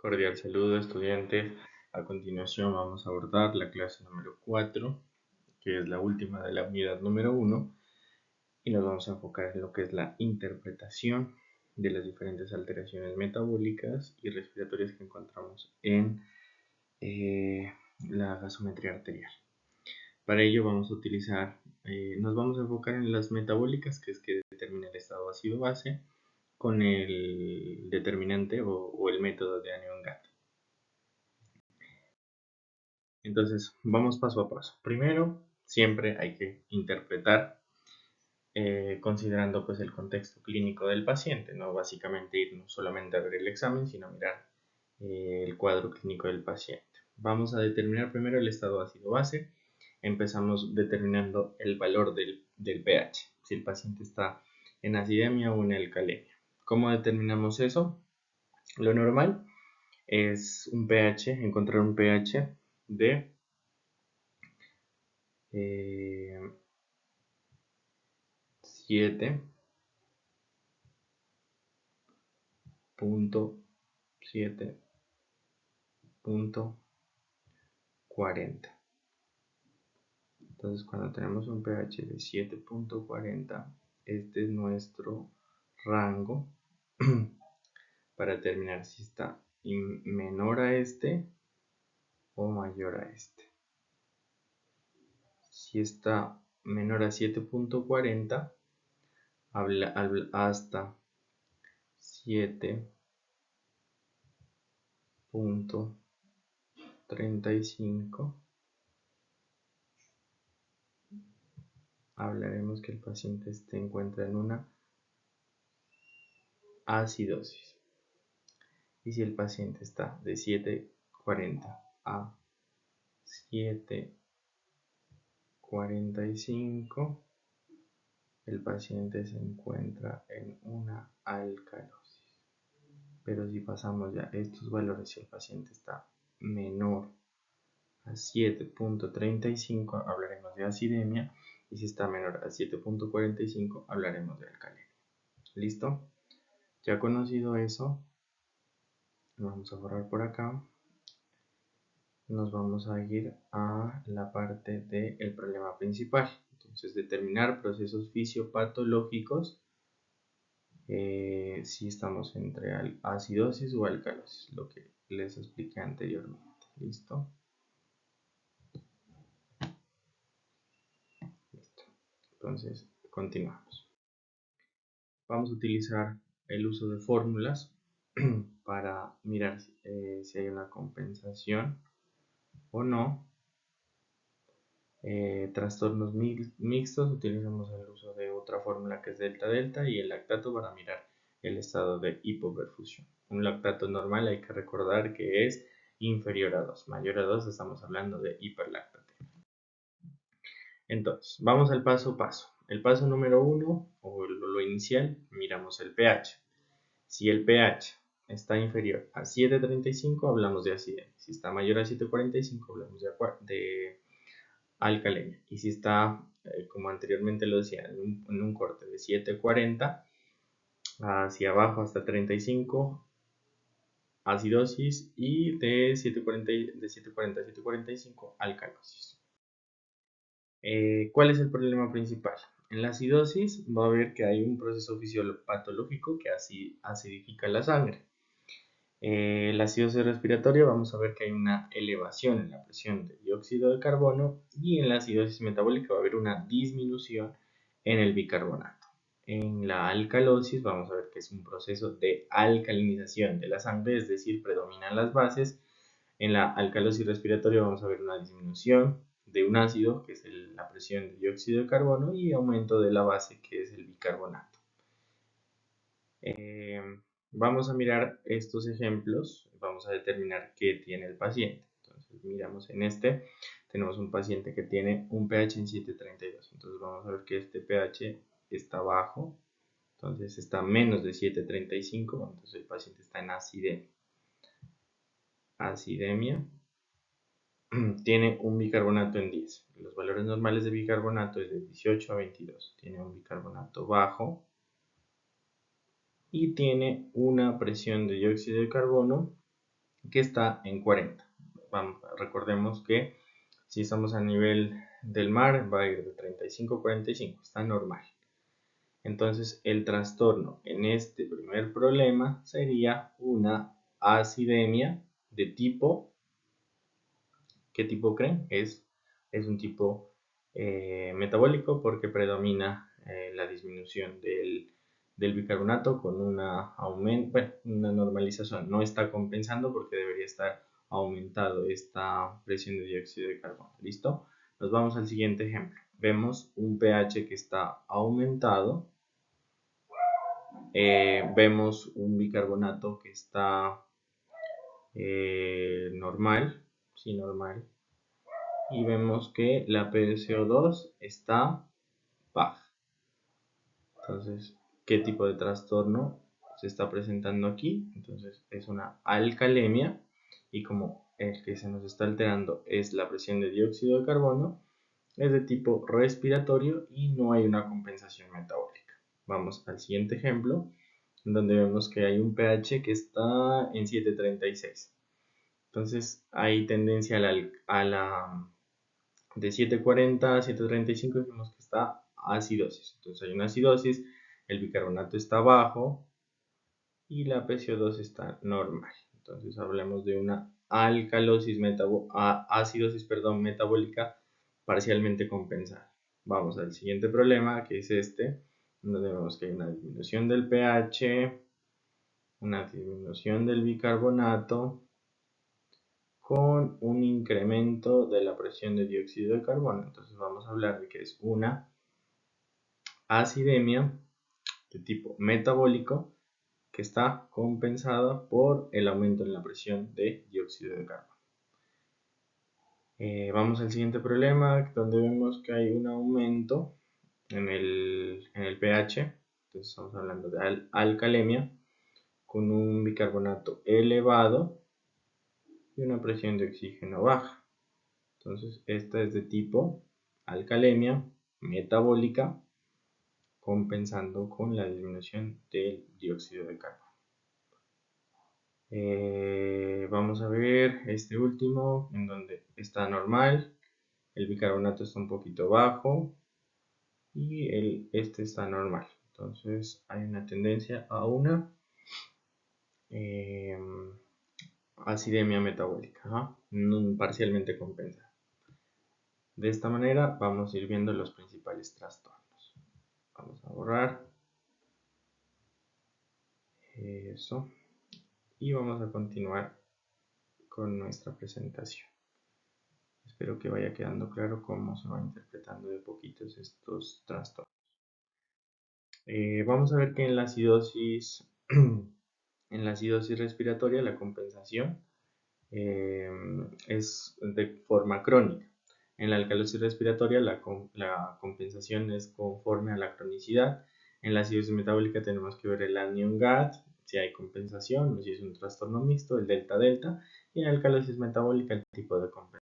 Cordial saludo, estudiantes. A continuación vamos a abordar la clase número 4, que es la última de la unidad número 1, y nos vamos a enfocar en lo que es la interpretación de las diferentes alteraciones metabólicas y respiratorias que encontramos en la gasometría arterial. Para ello vamos a utilizar, nos vamos a enfocar en las metabólicas, que es que determina el estado ácido-base, con el determinante o el método de Anion-Gatt. Entonces, vamos paso a paso. Primero, siempre hay que interpretar considerando pues el contexto clínico del paciente, no básicamente irnos solamente a ver el examen, sino mirar el cuadro clínico del paciente. Vamos a determinar primero el estado ácido-base. Empezamos determinando el valor del pH, si el paciente está en acidemia o en alcalemia. ¿Cómo determinamos eso? Lo normal es un pH, encontrar un pH de 7.40. Entonces, cuando tenemos un pH de 7.40, este es nuestro rango para determinar si está menor a este o mayor a este. Si está menor a 7.40 hasta 7.35, hablaremos que el paciente se encuentra en una acidosis. Y si el paciente está de 7.40 a 7.45, el paciente se encuentra en una alcalosis. Pero si pasamos ya estos valores, si el paciente está menor a 7.35, hablaremos de acidemia, y si está menor a 7.45, hablaremos de alcalemia. ¿Listo? Ya conocido eso, vamos a borrar por acá. Nos vamos a ir a la parte del problema principal. Entonces, determinar procesos fisiopatológicos si estamos entre acidosis o alcalosis, lo que les expliqué anteriormente. ¿Listo? Listo. Entonces, continuamos. Vamos a utilizar el uso de fórmulas para mirar si hay una compensación o no. Trastornos mixtos, utilizamos el uso de otra fórmula que es delta-delta y el lactato para mirar el estado de hipoperfusión. Un lactato normal hay que recordar que es inferior a 2, mayor a 2 estamos hablando de hiperlactatemia. Entonces, vamos al paso a paso. El paso número 1, o lo inicial, miramos el pH. Si el pH está inferior a 7.35, hablamos de acidemia. Si está mayor a 7.45, hablamos de alcalemia. Y si está, como anteriormente lo decía, en un corte de 7.40 hacia abajo hasta 35, acidosis, y de 7.40 a 7.45, alcalosis. ¿Cuál es el problema principal? En la acidosis va a ver que hay un proceso fisiopatológico que acidifica la sangre. La acidosis respiratoria vamos a ver que hay una elevación en la presión de dióxido de carbono, y en la acidosis metabólica va a haber una disminución en el bicarbonato. En la alcalosis vamos a ver que es un proceso de alcalinización de la sangre, es decir, predominan las bases. En la alcalosis respiratoria vamos a ver una disminución de un ácido, que es la presión de dióxido de carbono, y aumento de la base, que es el bicarbonato. Vamos a mirar estos ejemplos, vamos a determinar qué tiene el paciente. Entonces miramos en este, tenemos un paciente que tiene un pH en 7.32, entonces vamos a ver que este pH está bajo, entonces está menos de 7.35, entonces el paciente está en acidemia. Tiene un bicarbonato en 10, los valores normales de bicarbonato es de 18 a 22, tiene un bicarbonato bajo, y tiene una presión de dióxido de carbono que está en 40. Recordemos que si estamos a nivel del mar va a ir de 35 a 45, está normal. Entonces el trastorno en este primer problema sería una acidemia de tipo, ¿qué tipo creen? Es un tipo metabólico porque predomina la disminución del bicarbonato con una normalización. No está compensando porque debería estar aumentado esta presión de dióxido de carbono. ¿Listo? Nos vamos al siguiente ejemplo. Vemos un pH que está aumentado. Vemos un bicarbonato que está normal, sí, normal. Y vemos que la PCO2 está baja. Entonces, ¿qué tipo de trastorno se está presentando aquí? Entonces, es una alcalemia y como el que se nos está alterando es la presión de dióxido de carbono, es de tipo respiratorio y no hay una compensación metabólica. Vamos al siguiente ejemplo, donde vemos que hay un pH que está en 736. Entonces, hay tendencia a la de 740 a 735 vemos que está acidosis. Entonces hay una acidosis, el bicarbonato está bajo y la PCO2 está normal. Entonces hablamos de una acidosis metabólica parcialmente compensada. Vamos al siguiente problema, que es este, donde vemos que hay una disminución del pH, una disminución del bicarbonato, con un incremento de la presión de dióxido de carbono. Entonces vamos a hablar de que es una acidemia de tipo metabólico que está compensada por el aumento en la presión de dióxido de carbono. Vamos al siguiente problema, donde vemos que hay un aumento en el pH. Entonces estamos hablando de alcalemia con un bicarbonato elevado y una presión de oxígeno baja. Entonces, esta es de tipo alcalemia metabólica, compensando con la disminución del dióxido de carbono. Vamos a ver este último, en donde está normal, el bicarbonato está un poquito bajo y este está normal. Entonces, hay una tendencia a una acidemia metabólica, parcialmente compensada. De esta manera vamos a ir viendo los principales trastornos. Vamos a borrar eso y vamos a continuar con nuestra presentación. Espero que vaya quedando claro cómo se va interpretando de poquitos estos trastornos. Vamos a ver que en la acidosis respiratoria la compensación es de forma crónica. En la alcalosis respiratoria la compensación es conforme a la cronicidad. En la acidosis metabólica tenemos que ver el anion-GAD, si hay compensación o si es un trastorno mixto, el delta-delta, y en la alcalosis metabólica el tipo de compensación.